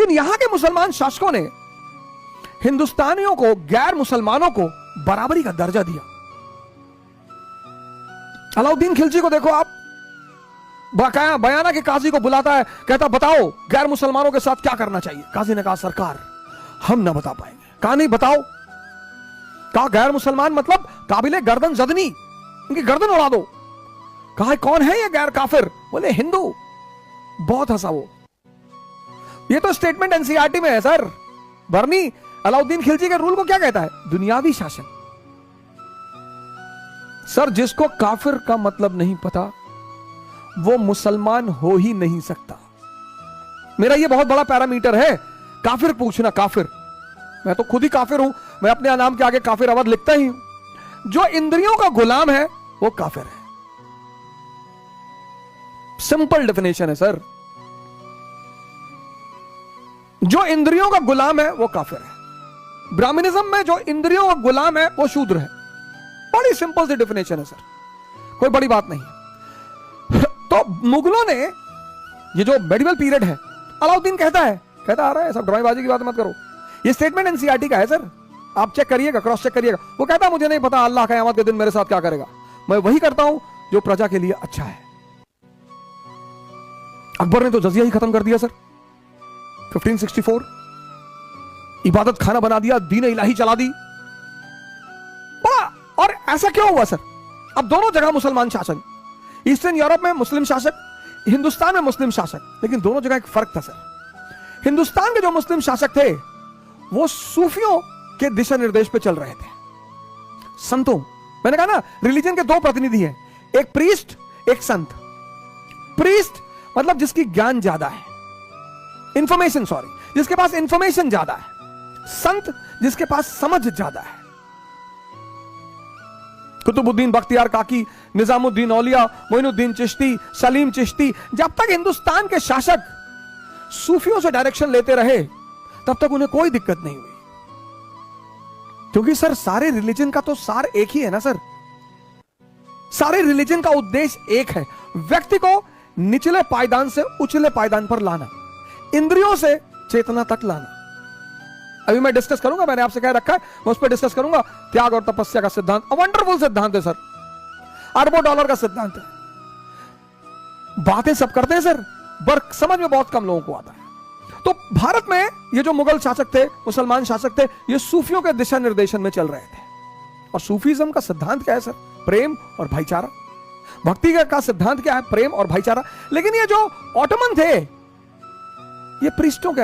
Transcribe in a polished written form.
लेकिन यहां के मुसलमान शासकों ने हिंदुस्तानियों को, गैर मुसलमानों को बराबरी का दर्जा दिया। अलाउद्दीन खिलजी को देखो आप, बकाया बयाना के काजी को बुलाता है, कहता बताओ गैर मुसलमानों के साथ क्या करना चाहिए। काजी ने कहा सरकार हम ना बता पाएंगे। कहा नहीं बताओ। कहा गैर मुसलमान मतलब काबिले गर्दन जदनी, उनकी गर्दन उड़ा दो। कहा कौन है ये गैर काफिर? बोले हिंदू। बहुत हंसा वो। ये तो स्टेटमेंट एनसीईआरटी में है सर। बर्नी अलाउद्दीन खिलजी के रूल को क्या कहता है? दुनियावी शासन। सर जिसको काफिर का मतलब नहीं पता वो मुसलमान हो ही नहीं सकता। मेरा ये बहुत बड़ा पैरामीटर है। काफिर पूछना, काफिर, मैं तो खुद ही काफिर हूं। मैं अपने नाम के आगे काफिर अवध लिखता ही हूं। जो इंद्रियों का गुलाम है वो काफिर है। सिंपल डेफिनेशन है सर। जो इंद्रियों का गुलाम है वो काफिर है। ब्राह्मणिज्म में जो इंद्रियों का गुलाम है वो शूद्र है। बड़ी सिंपल सी डेफिनेशन है सर, कोई बड़ी बात नहीं। तो मुगलों ने ये जो मेडिवल पीरियड है, अलाउद्दीन कहता आ रहा है सब ड्रामेबाजी की बात मत करो, ये स्टेटमेंट एनसीईआरटी का है सर, आप चेक करिएगा, क्रॉस चेक करिएगा। वो कहता है मुझे नहीं पता अल्लाह क़यामत के दिन मेरे साथ क्या करेगा, मैं वही करता हूं जो प्रजा के लिए अच्छा है। अकबर ने तो जजिया ही खत्म कर दिया सर 1564, इबादत खाना बना दिया, दीन इलाही चला दी। बड़ा, और ऐसा क्यों हुआ सर? अब दोनों जगह मुसलमान शासन, ईस्टर्न यूरोप में मुस्लिम शासक, हिंदुस्तान में मुस्लिम शासक, लेकिन दोनों जगह एक फर्क था सर। हिंदुस्तान के जो मुस्लिम शासक थे वो सूफियों के दिशा निर्देश पे चल रहे थे, संतों। मैंने कहा ना रिलीजन के दो प्रतिनिधि हैं, एक प्रीस्ट एक संत। प्रीस्ट मतलब जिसकी ज्ञान ज्यादा है, इंफॉर्मेशन, सॉरी, जिसके पास इंफॉर्मेशन ज्यादा है। संत जिसके पास समझ ज्यादा है। कुतुबुद्दीन बख्तियार काकी, निजामुद्दीन औलिया, मोइनुद्दीन चिश्ती, सलीम चिश्ती, जब तक हिंदुस्तान के शासक सूफियों से डायरेक्शन लेते रहे तब तक उन्हें कोई दिक्कत नहीं हुई, क्योंकि सर सारे रिलीजन का तो सार एक ही है ना सर। सारे रिलीजन का उद्देश्य एक है, व्यक्ति को निचले पायदान से उचले पायदान पर लाना, इंद्रियों से चेतना तक लाना। अभी मैं डिस्कस करूंगा, मैंने आपसे कह रखा है मैं उस पर डिस्कस करूंगा, त्याग और तपस्या का सिद्धांत। वंडरफुल सिद्धांत है सर, अरबों डॉलर का सिद्धांत है। बातें सब करते हैं सर, पर समझ में बहुत कम लोगों को आता है। तो भारत में ये जो मुगल शासक थे, मुसलमान शासक थे, ये सूफियों के दिशा निर्देशन में चल रहे थे। और सूफीज्म का सिद्धांत क्या है सर? प्रेम और भाईचारा। भक्ति का सिद्धांत क्या है? प्रेम और भाईचारा। लेकिन ये जो ऑटोमन थे ये प्रीस्टों के